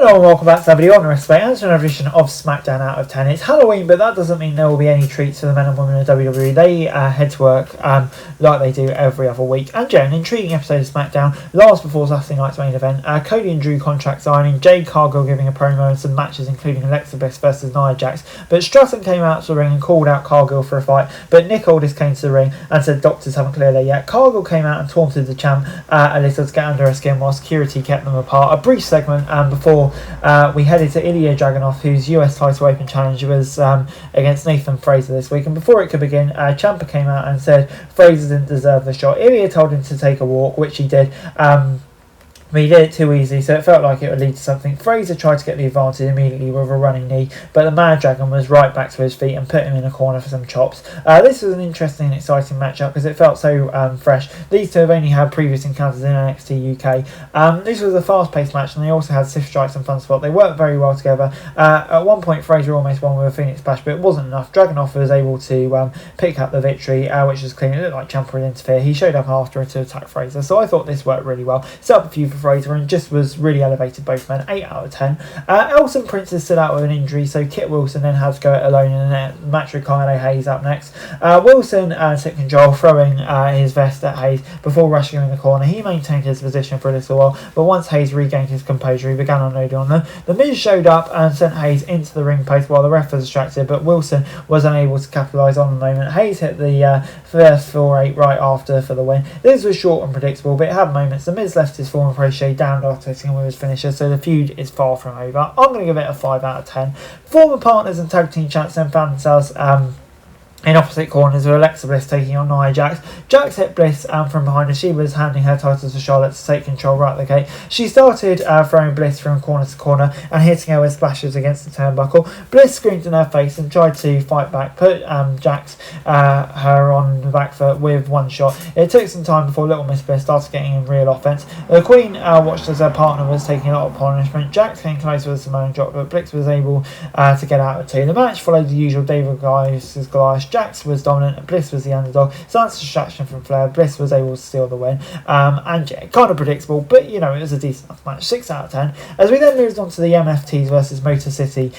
Hello and welcome back to the video on the rest and to another edition of Smackdown Out of 10. It's Halloween, but that doesn't mean there will be any treats for the men and women of WWE. They head to work like they do every other week. And an intriguing episode of Smackdown last before Saturday night's main event. Cody and Drew contract signing, Jade Cargill giving a promo and some matches including Alexa Bliss versus Nia Jax. But Stratton came out to the ring and called out Cargill for a fight, but Nick Aldis came to the ring and said doctors haven't cleared her yet. Cargill came out and taunted the champ a little to get under her skin while security kept them apart. A brief segment before we headed to Ilya Dragunov, whose US title open challenge was against Nathan Fraser this week. And before it could begin, Ciampa came out and said Fraser didn't deserve the shot. Ilya told him to take a walk, which he did. But he did it too easy, so it felt like it would lead to something. Fraser tried to get the advantage immediately with a running knee, but the Mad Dragon was right back to his feet and put him in a corner for some chops. This was an interesting and exciting matchup because it felt so fresh. These two have only had previous encounters in NXT UK. This was a fast-paced match, and they also had stiff strikes and fun spot. They worked very well together. At one point, Fraser almost won with a Phoenix Splash, but it wasn't enough. Dragunov was able to pick up the victory, which was clean. It looked like Ciampa would interfere. He showed up after to attack Fraser, so I thought this worked really well. Set up a few for Fraser and just was really elevated both men. 8 out of 10. Elton Prince is still out with an injury, so Kit Wilson then had to go it alone in the match with Carmelo Hayes up next. Wilson took control, throwing his vest at Hayes before rushing him in the corner. He maintained his position for a little while, but once Hayes regained his composure, he began unloading on them. The Miz showed up and sent Hayes into the ring post while the ref was distracted, but Wilson was unable to capitalise on the moment. Hayes hit the first 4-8 right after for the win. This was short and predictable, but it had moments. The Miz left his former protege down after hitting him with his finisher, so the feud is far from over. I'm going to give it a 5 out of 10. Former partners and tag team champs then found themselves in opposite corners with Alexa Bliss taking on Nia Jax. Jax hit Bliss from behind as she was handing her title to Charlotte to take control right at the gate. She started throwing Bliss from corner to corner and hitting her with splashes against the turnbuckle. Bliss screamed in her face and tried to fight back, put Jax her on the back foot with one shot. It took some time before Little Miss Bliss started getting in real offense. The Queen watched as her partner was taking a lot of punishment. Jax came close with a Samoan drop, but Bliss was able to get out of two. The match followed the usual David Goliath's Goliath. Jax was dominant, Bliss was the underdog. Science distraction from Flair, Bliss was able to steal the win. And yeah, kind of predictable, but you know, it was a decent enough match. 6 out of 10. As we then moved on to the MFTs versus Motor City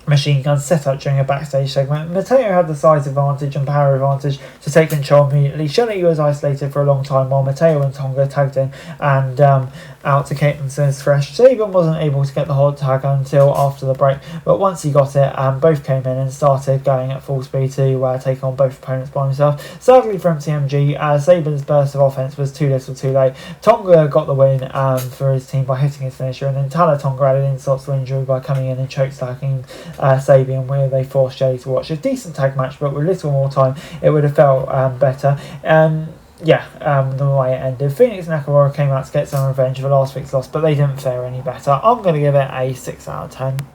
Machine Gun set up during a backstage segment. Mateo had the size advantage and power advantage to take control immediately. Shelley was isolated for a long time while Mateo and Tonga tagged in and out to keep themselves fresh. Saban wasn't able to get the hold tag until after the break, but once he got it, both came in and started going at full speed to take on both opponents by himself. Sadly for MTMG, Saban's burst of offense was too little too late. Tonga got the win for his team by hitting his finisher, and then Tala Tonga added insult to injury by coming in and choke-stacking Sabian, where they forced Shelley to watch. A decent tag match, but with little more time it would have felt better. The way it ended. Phoenix and Nakamura came out to get some revenge for last week's loss, but they didn't fare any better. I'm going to give it a 6 out of 10.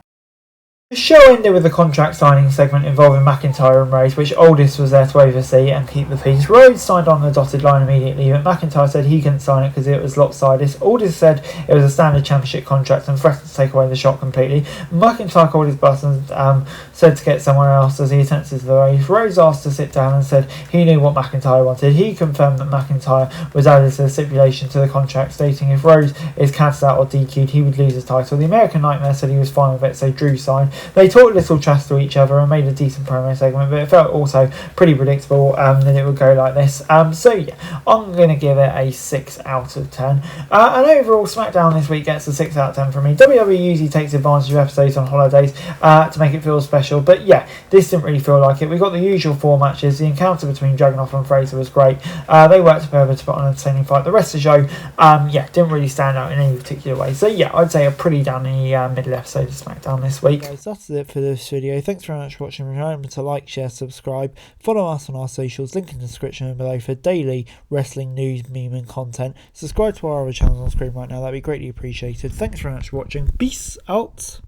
The show ended with a contract signing segment involving McIntyre and Rhodes, which Aldis was there to oversee and keep the peace. Rhodes signed on the dotted line immediately, but McIntyre said he couldn't sign it because it was lopsided. Aldis said it was a standard championship contract and threatened to take away the shot completely. McIntyre called his bluff and said to get somewhere else as he attempted the race. Rhodes asked to sit down and said he knew what McIntyre wanted. He confirmed that McIntyre was added to the stipulation to the contract, stating if Rhodes is counted out or DQ'd, he would lose his title. The American Nightmare said he was fine with it, so Drew signed. They talked little trash to each other and made a decent promo segment, but it felt also pretty predictable that it would go like this. I'm going to give it a 6 out of 10. And overall, SmackDown this week gets a 6 out of 10 from me. WWE usually takes advantage of episodes on holidays to make it feel special, but yeah, this didn't really feel like it. We got the usual 4 matches. The encounter between Dragunov and Fraser was great. They worked together to put on an entertaining fight. The rest of the show, didn't really stand out in any particular way. So yeah, I'd say a pretty down the middle episode of SmackDown this week. Guys, that's it for this video. Thanks very much for watching. Remember to like, share, subscribe, follow us on our socials, link in the description below for daily wrestling news, meme and content. Subscribe to our other channels on screen right now, that'd be greatly appreciated. Thanks very much for watching. Peace out.